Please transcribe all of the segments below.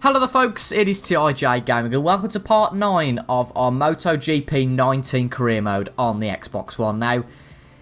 Hello there folks, it is TIJ Gaming and welcome to part 9 of our MotoGP 19 career mode on the Xbox One. Now,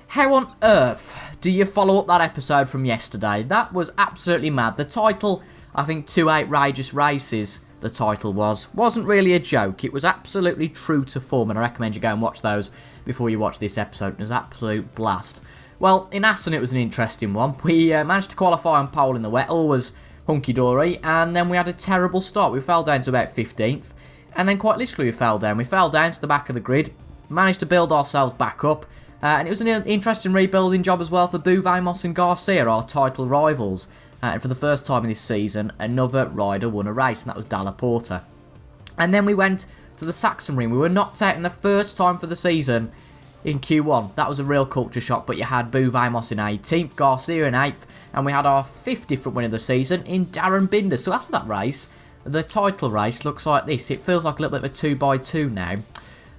how on earth do you follow up that episode from yesterday? That was absolutely mad. The title, I think 2 Outrageous Races, the title wasn't really a joke. It was absolutely true to form and I recommend you go and watch those before you watch this episode. It was an absolute blast. Well, in Aston it was an interesting one. We managed to qualify on pole in the wet, all was hunky-dory, and then we had a terrible start. We fell down to about 15th, and then quite literally we fell down. We fell down to the back of the grid, managed to build ourselves back up, and it was an interesting rebuilding job as well for Vamos and Garcia, our title rivals. And for the first time in this season, another rider won a race, and that was Dalla Porta. And then we went to the Saxon Ring. We were knocked out in the first time for the season in Q1. That was a real culture shock, but you had Vamos in 18th, Garcia in 8th, and we had our 50th win of the season in Darren Binder. So after that race, the title race looks like this. It feels like a little bit of a 2x2 now.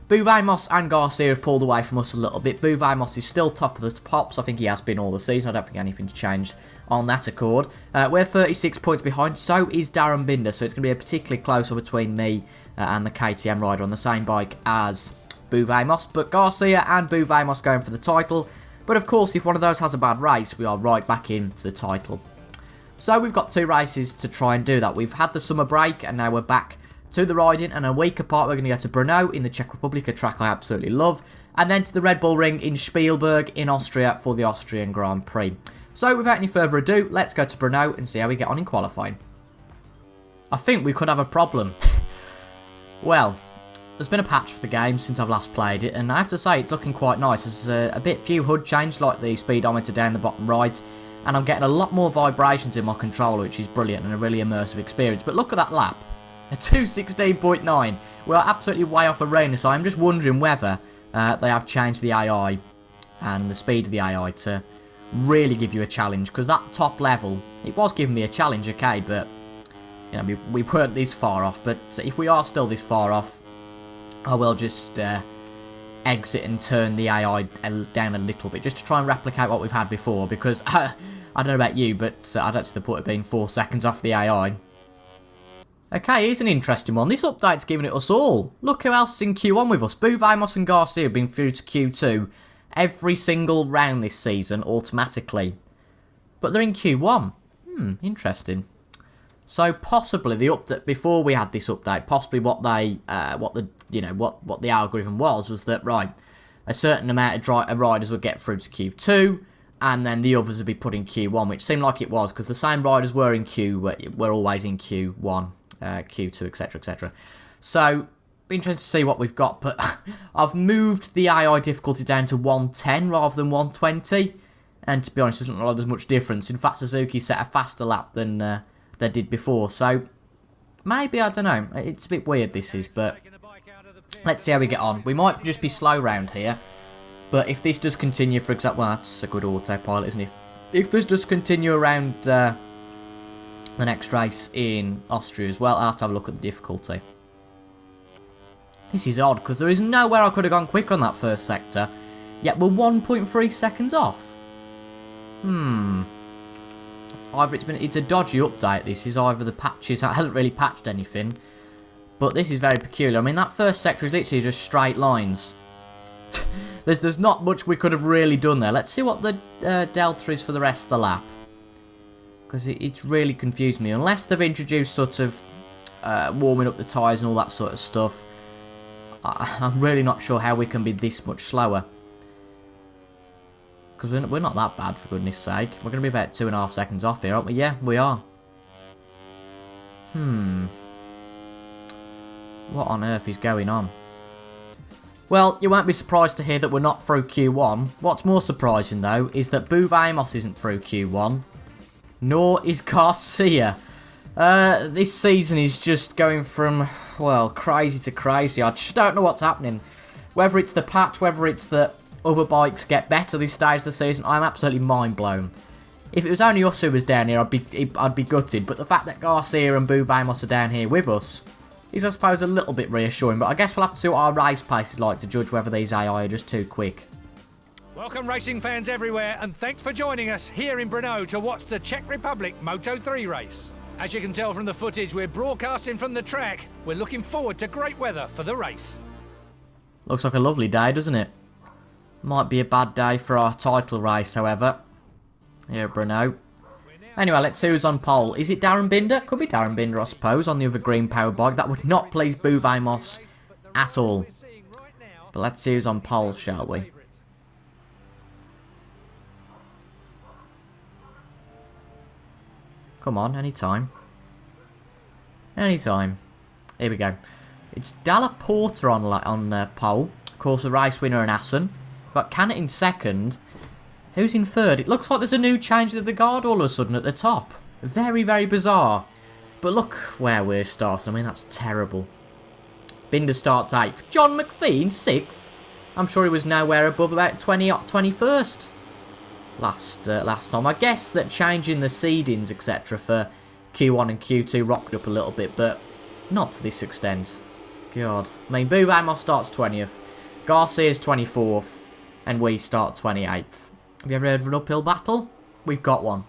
Vamos and Garcia have pulled away from us a little bit. Vamos is still top of the pops. I think he has been all the season. I don't think anything's changed on that accord. We're 36 points behind, so is Darren Binder, so it's going to be a particularly close one between me and the KTM rider on the same bike as Vamos, but Garcia and Vamos going for the title. But of course, if one of those has a bad race, we are right back into the title. So we've got 2 races to try and do that. We've had the summer break and now we're back to the riding, and a week apart we're going to go to Brno in the Czech Republic, a track I absolutely love, and then to the Red Bull Ring in Spielberg in Austria for the Austrian Grand Prix. So without any further ado, let's go to Brno and see how we get on in qualifying. I think we could have a problem. Well, there's been a patch for the game since I've last played it, and I have to say it's looking quite nice. There's a bit few HUD change, like the speedometer down the bottom right, and I'm getting a lot more vibrations in my controller, which is brilliant and a really immersive experience. But look at that lap, a 2:16.9. We're absolutely way off arena, so I'm just wondering whether they have changed the AI and the speed of the AI to really give you a challenge, because that top level, it was giving me a challenge, okay, but you know, we weren't this far off. But if we are still this far off, I will just exit and turn the AI down a little bit, just to try and replicate what we've had before, because I don't know about you, but I don't see the point of being 4 seconds off the AI. Okay, here's an interesting one. This update's giving it us all. Look who else is in Q1 with us. Vamos and Garcia have been through to Q2 every single round this season automatically. But they're in Q1. Interesting. So possibly the update before we had this update, possibly what the algorithm was that right, a certain amount of riders would get through to Q2, and then the others would be put in Q1, which seemed like it was, because the same riders were always in Q1, Q2, etc., etc. So interesting to see what we've got, but I've moved the AI difficulty down to 110 rather than 120, and to be honest, it doesn't look like there's much difference. In fact, Suzuki set a faster lap than they did before, so maybe, I don't know, it's a bit weird this is, but let's see how we get on. We might just be slow round here, but if this does continue, for example, well, that's a good autopilot, isn't it? If this does continue around the next race in Austria as well, I'll have to have a look at the difficulty. This is odd, because there is nowhere I could have gone quicker on that first sector, yet we're 1.3 seconds off. Either it's a dodgy update, this is, either the patches hasn't really patched anything, but this is very peculiar. I mean, that first sector is literally just straight lines. There's not much we could have really done there. Let's see what the delta is for the rest of the lap, because it's really confused me. Unless they've introduced sort of warming up the tyres and all that sort of stuff, I'm really not sure how we can be this much slower. Because we're not that bad, for goodness sake. We're going to be about 2.5 seconds off here, aren't we? Yeah, we are. What on earth is going on? Well, you won't be surprised to hear that we're not through Q1. What's more surprising, though, is that Vamos isn't through Q1. Nor is Garcia. This season is just going from, well, crazy to crazy. I just don't know what's happening. Whether it's the patch, whether it's that other bikes get better this stage of the season, I'm absolutely mind blown. If it was only us who was down here, I'd be gutted. But the fact that Garcia and Vamos are down here with us is, I suppose, a little bit reassuring. But I guess we'll have to see what our race pace is like to judge whether these AI are just too quick. Welcome racing fans everywhere, and thanks for joining us here in Brno to watch the Czech Republic Moto3 race. As you can tell from the footage, we're broadcasting from the track. We're looking forward to great weather for the race. Looks like a lovely day, doesn't it? Might be a bad day for our title race, however. Here at Brno. Anyway, let's see who's on pole. Is it Darren Binder? Could be Darren Binder, I suppose, on the other green power bike. That would not please Boo Vamos at all. But let's see who's on pole, shall we? Come on, anytime. Anytime. Here we go. It's Dalla Porter on pole. Of course, the race winner in Assen. Got Canet in second. Who's in third? It looks like there's a new change to the guard all of a sudden at the top. Very, very bizarre. But look where we're starting. I mean, that's terrible. Binder starts 8th. John McPhee in 6th. I'm sure he was nowhere above about 21st last time. I guess that changing the seedings, etc. for Q1 and Q2 rocked up a little bit, but not to this extent. God. I mean, Boo Vamos starts 20th. Garcia's 24th. And we start 28th. Have you ever heard of an uphill battle? We've got one.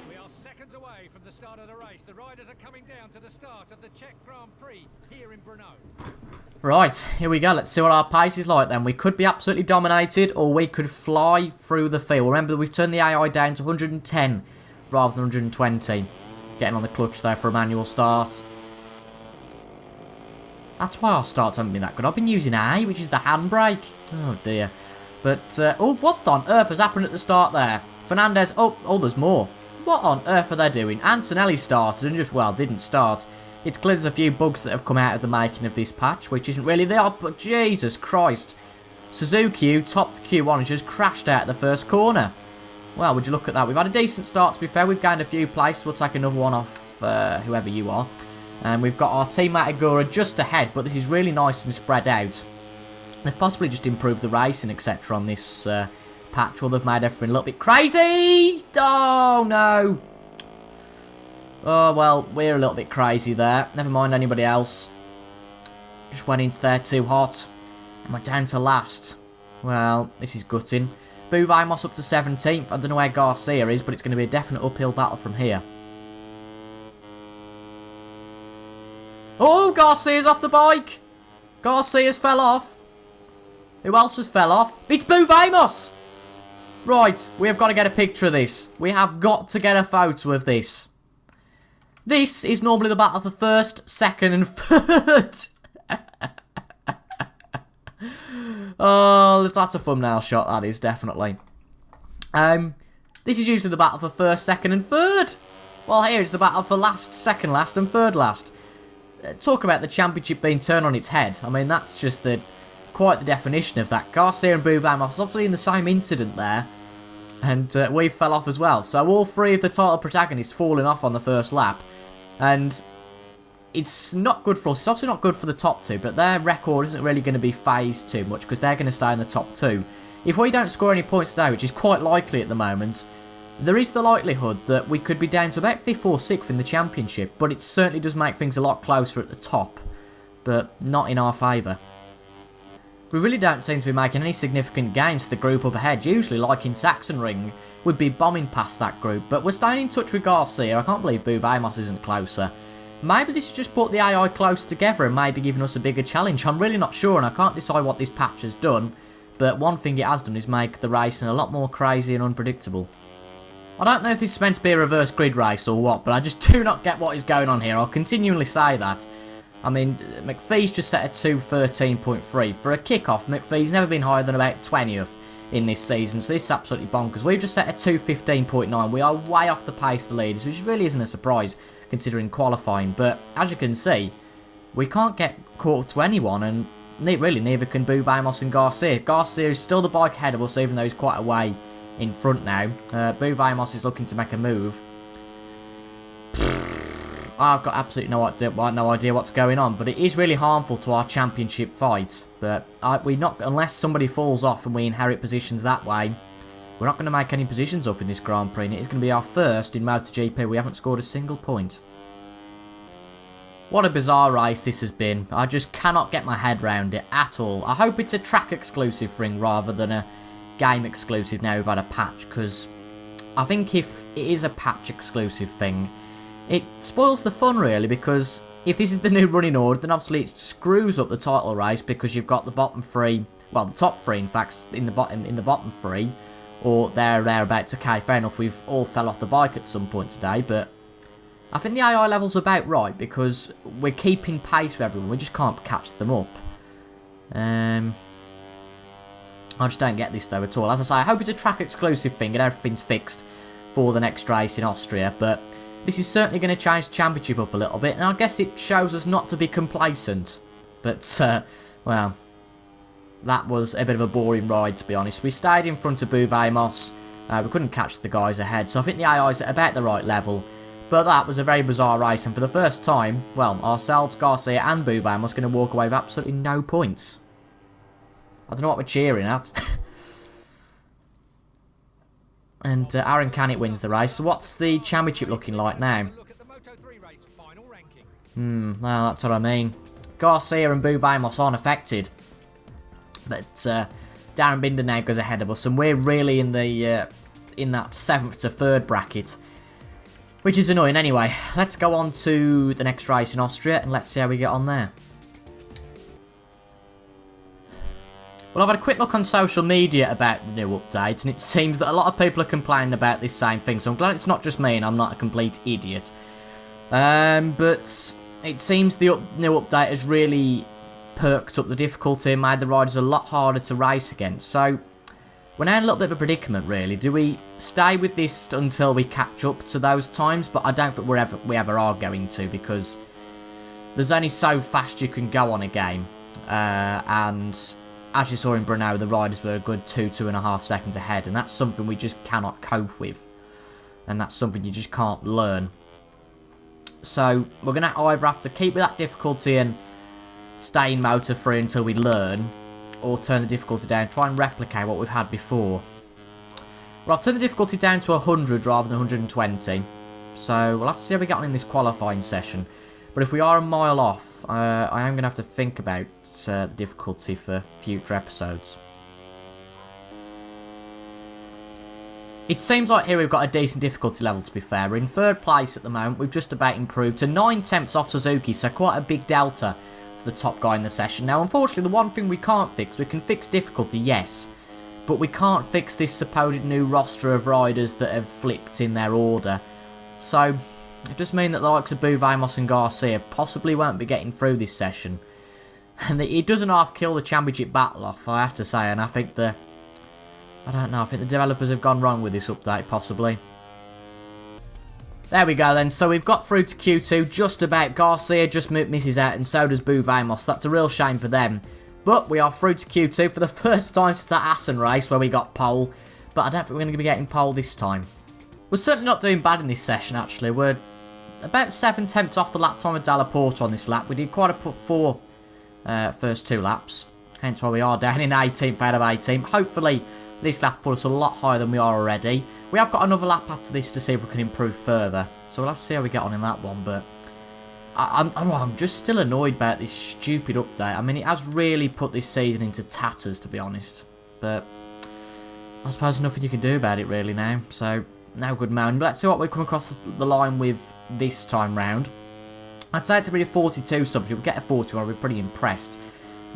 We are seconds away from the start of the race. The riders are coming down to the start of the Czech Grand Prix here in Brno. Right, here we go. Let's see what our pace is like then. We could be absolutely dominated, or we could fly through the field. Remember that we've turned the AI down to 110 rather than 120. Getting on the clutch there for a manual start. That's why our starts haven't been that good. I've been using A, which is the handbrake. Oh dear. But, oh, what on earth has happened at the start there? Fernandez, oh, there's more. What on earth are they doing? Antonelli started and just, well, didn't start. It's clear there's a few bugs that have come out of the making of this patch, which isn't really there, but Jesus Christ. Suzuki, who topped Q1, has just crashed out the first corner. Well, would you look at that? We've had a decent start, to be fair. We've gained a few places. We'll take another one off whoever you are. And we've got our teammate Agura just ahead, but this is really nice and spread out. They've possibly just improved the racing, etc. on this patch, or they've made everything a little bit crazy. Oh, no. Oh, well, we're a little bit crazy there. Never mind anybody else. Just went into there too hot. And we're down to last. Well, this is gutting. Boo Vamos up to 17th. I don't know where Garcia is, but it's going to be a definite uphill battle from here. Oh, Garcia's off the bike. Garcia's fell off. Who else has fell off? It's Boo Vamos. Right, we have got to get a picture of this. We have got to get a photo of this. This is normally the battle for first, second and third. Oh, that's a thumbnail shot, that is, definitely. This is usually the battle for first, second and third. Well, here is the battle for last, second last and third last. Talk about the championship being turned on its head. I mean, that's just quite the definition of that. Garcia and Boo Vamos obviously in the same incident there. And we fell off as well. So all three of the title protagonists falling off on the first lap. And it's not good for us. It's obviously not good for the top two, but their record isn't really going to be phased too much because they're going to stay in the top two. If we don't score any points today, which is quite likely at the moment, there is the likelihood that we could be down to about 5th or 6th in the championship, but it certainly does make things a lot closer at the top, but not in our favour. We really don't seem to be making any significant gains to the group up ahead. Usually, like in Sachsenring, we'd be bombing past that group, but we're staying in touch with Garcia. I can't believe Boo Vamos isn't closer. Maybe this has just brought the AI close together and maybe given us a bigger challenge. I'm really not sure, and I can't decide what this patch has done, but one thing it has done is make the racing a lot more crazy and unpredictable. I don't know if this is meant to be a reverse grid race or what, but I just do not get what is going on here. I'll continually say that. I mean, McPhee's just set a 2:13.3. For a kickoff, McPhee's never been higher than about 20th in this season, so this is absolutely bonkers. We've just set a 2:15.9. We are way off the pace of the leaders, which really isn't a surprise considering qualifying. But as you can see, we can't get caught up to anyone, and really neither can Boo Vamos and Garcia. Garcia is still the bike ahead of us, even though he's quite a way in front now. Boo Vamos is looking to make a move. I've got absolutely no idea what's going on, but it is really harmful to our championship fight. But unless somebody falls off and we inherit positions that way, we're not going to make any positions up in this Grand Prix, and it is going to be our first in MotoGP. We haven't scored a single point. What a bizarre race this has been. I just cannot get my head round it at all. I hope it's a track exclusive thing rather than a game exclusive now we've had a patch, because I think if it is a patch exclusive thing, it spoils the fun really, because if this is the new running order, then obviously it screws up the title race, because you've got the bottom three, well, the top three in fact, in the bottom three, or thereabouts. Okay, fair enough, we've all fell off the bike at some point today, but I think the AI level's about right, because we're keeping pace with everyone, we just can't catch them up. I just don't get this though at all. As I say, I hope it's a track exclusive thing and everything's fixed for the next race in Austria, but this is certainly going to change the championship up a little bit, and I guess it shows us not to be complacent. But, well, that was a bit of a boring ride, to be honest. We stayed in front of Buvamos. We couldn't catch the guys ahead, so I think the AI is at about the right level. But that was a very bizarre race, and for the first time, well, ourselves, Garcia and Buvamos are going to walk away with absolutely no points. I don't know what we're cheering at. And Aaron Canet wins the race. So what's the championship looking like now? Well, that's what I mean. Garcia and Buvamos aren't affected. But Darren Binder now goes ahead of us, and we're really in the in that 7th to 3rd bracket, which is annoying. Anyway, let's go on to the next race in Austria, and let's see how we get on there. Well, I've had a quick look on social media about the new update, and it seems that a lot of people are complaining about this same thing, so I'm glad it's not just me and I'm not a complete idiot. But it seems the new update has really perked up the difficulty and made the riders a lot harder to race against, so we're now in a little bit of a predicament really. Do we stay with this until we catch up to those times? But I don't think we ever are going to, because there's only so fast you can go on a game, and as you saw in Brno, the riders were a good 2.5 seconds ahead, and that's something we just cannot cope with. And that's something you just can't learn. So, we're going to either have to keep with that difficulty and stay in Moto 3 until we learn, or turn the difficulty down, try and replicate what we've had before. Well, I've turned the difficulty down to 100 rather than 120. So, we'll have to see how we get on in this qualifying session. But if we are a mile off, I am going to have to think about the difficulty for future episodes. It seems like here we've got a decent difficulty level, to be fair. We're in 3rd place at the moment. We've just about improved to 9/10 off Suzuki, so quite a big delta to the top guy in the session. Now, unfortunately, the one thing we can't fix, we can fix difficulty, yes, but we can't fix this supposed new roster of riders that have flipped in their order. So it does mean that the likes of Buvamos and Garcia possibly won't be getting through this session. And it doesn't half kill the championship battle off, I have to say, and I think I don't know, I think the developers have gone wrong with this update, possibly. There we go then, so we've got through to Q2 just about. Garcia just misses out, and so does Buvamos. That's a real shame for them. But we are through to Q2 for the first time since that Assen race where we got pole, but I don't think we're going to be getting pole this time. We're certainly not doing bad in this session, actually. We're about 7/10 off the lap time of Dalla Porta on this lap. We did quite a put first 2 laps, hence why we are down in 18th out of 18. Hopefully this lap will put us a lot higher than we are already. We have got another lap after this to see if we can improve further, so we'll have to see how we get on in that one. But I'm just still annoyed about this stupid update. I mean, it has really put this season into tatters, to be honest, but I suppose nothing you can do about it really now, so no good moan. But let's see what we come across the line with this time round. I'd say it's a really 42 something. If we get a 41, I'll be pretty impressed.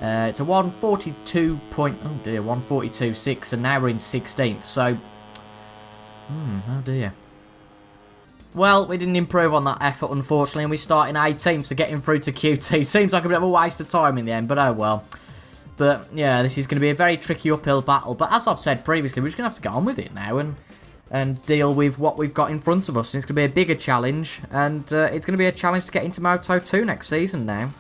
It's a 142 point, oh dear, 142.6, and now we're in 16th, so, oh dear. Well, we didn't improve on that effort, unfortunately, and we start in 18th, so getting through to Q2 seems like a bit of a waste of time in the end, but oh well. But, yeah, this is going to be a very tricky uphill battle, but as I've said previously, we're just going to have to get on with it now, and deal with what we've got in front of us. It's going to be a bigger challenge, and it's going to be a challenge to get into Moto 2 next season now.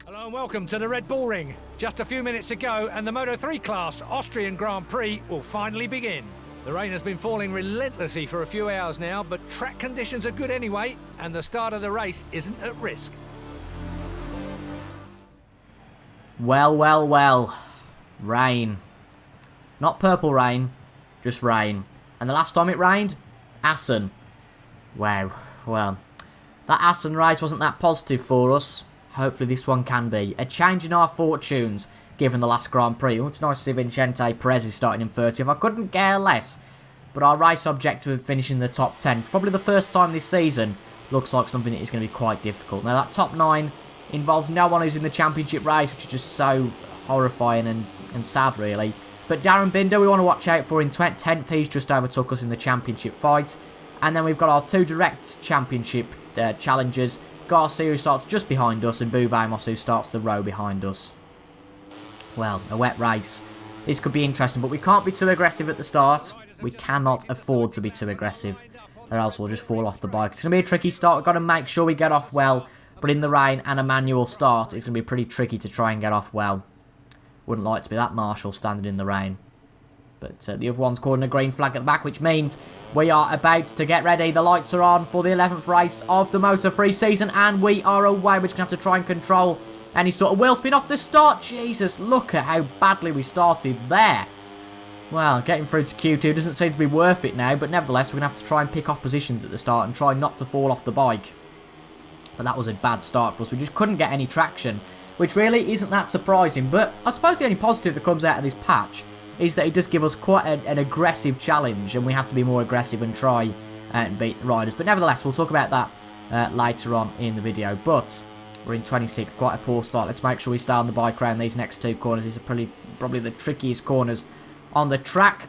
Hello and welcome to the Red Bull Ring. Just a few minutes to go and the Moto 3 class Austrian Grand Prix will finally begin. The rain has been falling relentlessly for a few hours now, but track conditions are good anyway, and the start of the race isn't at risk. Well, well, well. Rain. Not purple rain, just rain. And the last time it rained? Assen. Wow. Well, that Assen race wasn't that positive for us. Hopefully this one can be. A change in our fortunes, given the last Grand Prix. Oh, it's nice to see Vicente Perez is starting in 30th. I couldn't care less but our race objective of finishing in the top 10, for probably the first time this season, looks like something that is going to be quite difficult. Now, that top 9 involves no one who's in the championship race, which is just so horrifying and sad, really. But Darren Binder, we want to watch out for in 10th. He's just overtook us in the championship fight. And then we've got our 2 direct championship challengers. Garcia, who starts just behind us, and Bouvamos, who starts the row behind us. Well, a wet race. This could be interesting, but we can't be too aggressive at the start. We cannot afford to be too aggressive, or else we'll just fall off the bike. It's going to be a tricky start. We've got to make sure we get off well, but in the rain and a manual start, it's going to be pretty tricky to try and get off well. Wouldn't like to be that marshal standing in the rain. But the other one's calling a green flag at the back, which means we are about to get ready. The lights are on for the 11th race of the Moto3 season, and we are away. We're just going to have to try and control any sort of wheel spin off the start. Jesus, look at how badly we started there. Well, getting through to Q2 doesn't seem to be worth it now, but nevertheless, we're going to have to try and pick off positions at the start and try not to fall off the bike. But that was a bad start for us. We just couldn't get any traction, which really isn't that surprising. But I suppose the only positive that comes out of this patch is that it does give us quite an aggressive challenge, and we have to be more aggressive and try and beat the riders. But nevertheless, we'll talk about that later on in the video. But we're in 26th, quite a poor start. Let's make sure we stay on the bike around these next 2 corners. These are probably the trickiest corners on the track.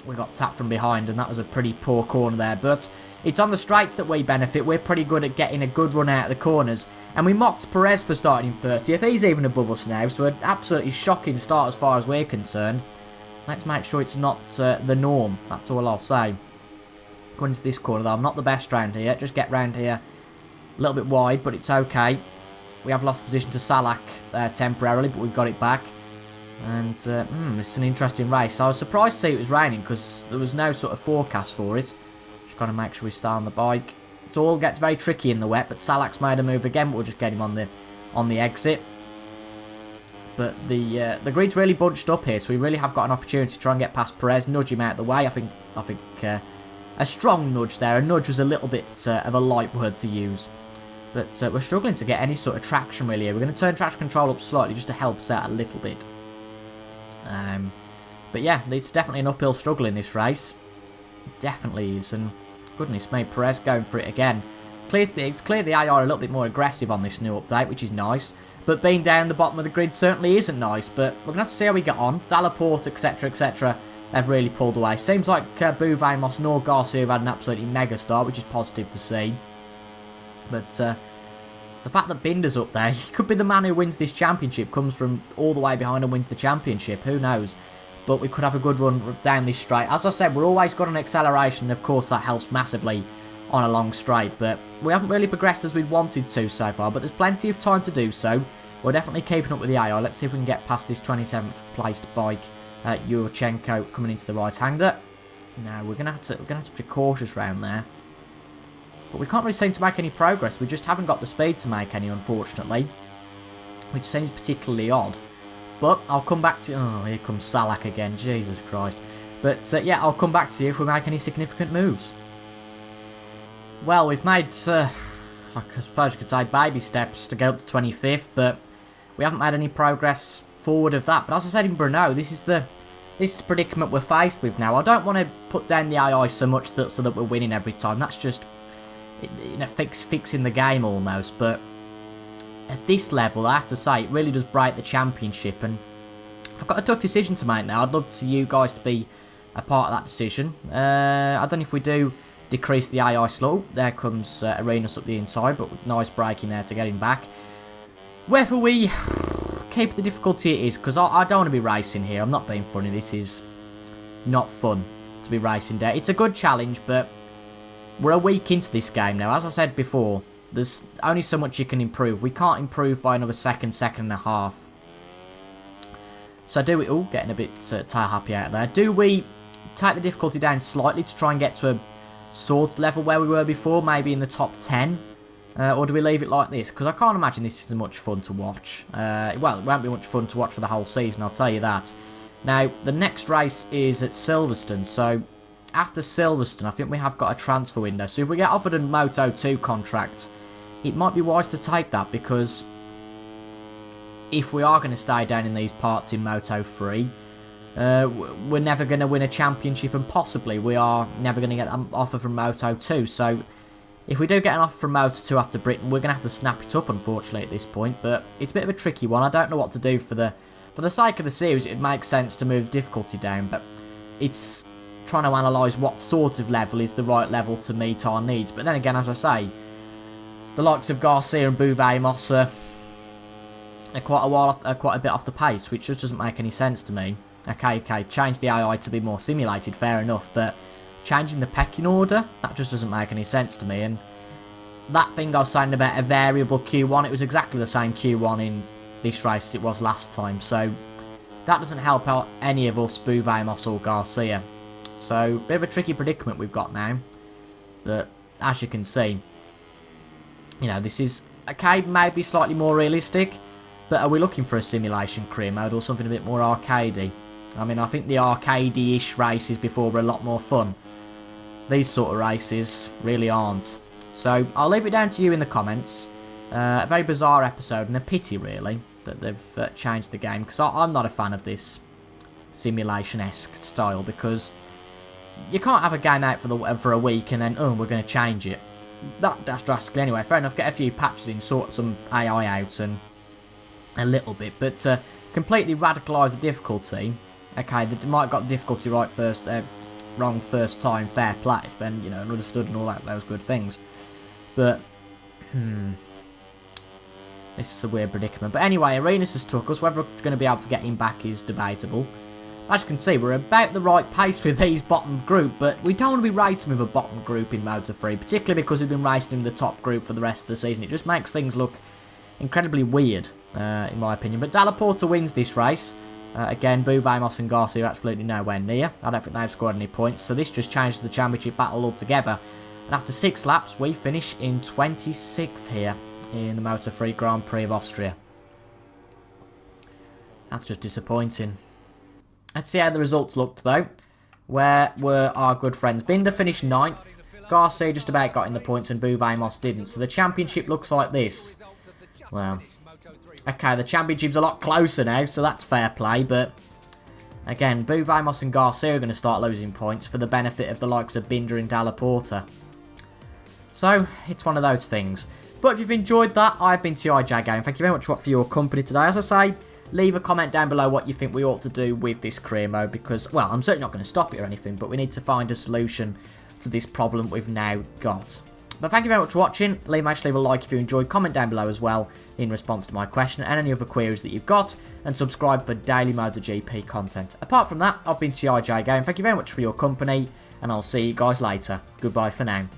We got tapped from behind, and that was a pretty poor corner there. But it's on the straights that we benefit. We're pretty good at getting a good run out of the corners. And we mocked Perez for starting in 30th. He's even above us now, so an absolutely shocking start as far as we're concerned. Let's make sure it's not the norm. That's all I'll say. Going into this corner, though, I'm not the best round here. Just get round here a little bit wide, but it's okay. We have lost the position to Salak temporarily, but we've got it back. And this is an interesting race. I was surprised to see it was raining because there was no sort of forecast for it. Just got to make sure we stay on the bike. It all gets very tricky in the wet, but Salak's made a move again, but we'll just get him on the exit. But the grid's really bunched up here, so we really have got an opportunity to try and get past Perez, nudge him out of the way. I think a strong nudge there. A nudge was a little bit of a light word to use. But we're struggling to get any sort of traction really here. We're going to turn traction control up slightly just to help us out a little bit. But yeah, it's definitely an uphill struggle in this race. It definitely is, and goodness me, Perez going for it again. It's clear the AI are a little bit more aggressive on this new update, which is nice. But being down the bottom of the grid certainly isn't nice, but we're going to have to see how we get on. Delaporte, etc., have really pulled away. Seems like Bouvamos nor Garcia have had an absolutely mega start, which is positive to see. But the fact that Binder's up there, he could be the man who wins this championship, comes from all the way behind and wins the championship, who knows. But we could have a good run down this straight. As I said, we're always got an acceleration, and of course that helps massively on a long straight, but we haven't really progressed as we'd wanted to so far, but there's plenty of time to do so. We're definitely keeping up with the AI. Let's see if we can get past this 27th placed bike, Yurchenko, coming into the right-hander. No, we're gonna have to be cautious round there. But we can't really seem to make any progress. We just haven't got the speed to make any, unfortunately, which seems particularly odd. But I'll come back to... Oh, here comes Salak again. Jesus Christ. But yeah, I'll come back to you if we make any significant moves. Well, we've made, I suppose you could say, baby steps to get up to 25th, but we haven't made any progress forward of that. But as I said in Brno, this is the predicament we're faced with now. I don't want to put down the AI so much so that we're winning every time. That's just, you know, fixing the game almost. But at this level, I have to say, it really does break the championship. And I've got a tough decision to make now. I'd love to see you guys to be a part of that decision. I don't know if we do decrease the AI slow. There comes Arenas up the inside, but nice braking there to get him back. Whether we keep the difficulty it is, because I don't want to be racing here. I'm not being funny. This is not fun to be racing there. It's a good challenge, but we're a week into this game now. As I said before, there's only so much you can improve. We can't improve by another second and a half. So do we... Oh, getting a bit tire happy out there. Do we take the difficulty down slightly to try and get to a sort of level where we were before, maybe in the top 10? Or do we leave it like this? Because I can't imagine this is much fun to watch. Well, it won't be much fun to watch for the whole season, I'll tell you that. Now, the next race is at Silverstone, so after Silverstone, I think we have got a transfer window. So if we get offered a Moto2 contract, it might be wise to take that, because if we are going to stay down in these parts in Moto3, we're never going to win a championship, and possibly we are never going to get an offer from Moto2. So if we do get an offer from Moto2 after Britain, we're going to have to snap it up, unfortunately, at this point. But it's a bit of a tricky one. I don't know what to do for the sake of the series. It makes sense to move the difficulty down, but it's trying to analyse what sort of level is the right level to meet our needs. But then again, as I say, the likes of Garcia and Bouvet-Moss are quite a bit off the pace, which just doesn't make any sense to me. Okay, change the AI to be more simulated, fair enough, but changing the pecking order, that just doesn't make any sense to me. And that thing I was saying about a variable Q1, it was exactly the same Q1 in this race as it was last time, so that doesn't help out any of us, Bouvet-Moss or Garcia. So, bit of a tricky predicament we've got now, but as you can see, you know, this is, okay, maybe slightly more realistic, but are we looking for a simulation career mode or something a bit more arcadey? I mean, I think the arcadey-ish races before were a lot more fun. These sort of races really aren't. So, I'll leave it down to you in the comments. A very bizarre episode, and a pity, really, that they've changed the game, because I'm not a fan of this simulation-esque style, because you can't have a game out for a week and then, oh, we're going to change it. That's drastically anyway. Fair enough, get a few patches in, sort some AI out, and a little bit, but completely radicalise the difficulty. Okay, they might have got the difficulty right wrong first time, fair play, then, you know, understood and all that, those good things. But, this is a weird predicament. But anyway, Arenas has took us. Whether we're going to be able to get him back is debatable. As you can see, we're about the right pace with these bottom group, but we don't want to be racing with a bottom group in Moto3, particularly because we've been racing in the top group for the rest of the season. It just makes things look incredibly weird, in my opinion. But Dalla Porta wins this race. Again, Bouvet-Moss and Garcia are absolutely nowhere near. I don't think they've scored any points, so this just changes the championship battle altogether. And after 6 laps, we finish in 26th here in the Moto3 Grand Prix of Austria. That's just disappointing. Let's see how the results looked, though. Where were our good friends? Binder finished 9th. Garcia just about got in the points, and Bouvet-Moss didn't. So the championship looks like this. Well, okay, the championship's a lot closer now, so that's fair play, but again, Bouvet-Moss and Garcia are going to start losing points for the benefit of the likes of Binder and Dalla Porta. So, it's one of those things. But if you've enjoyed that, I've been TIJ Game. Thank you very much for your company today. As I say, leave a comment down below what you think we ought to do with this career mode, because, well, I'm certainly not going to stop it or anything, but we need to find a solution to this problem we've now got. But thank you very much for watching. Leave a like if you enjoyed. Comment down below as well in response to my question and any other queries that you've got. And subscribe for daily MotoGP content. Apart from that, I've been TIJ Game. Thank you very much for your company. And I'll see you guys later. Goodbye for now.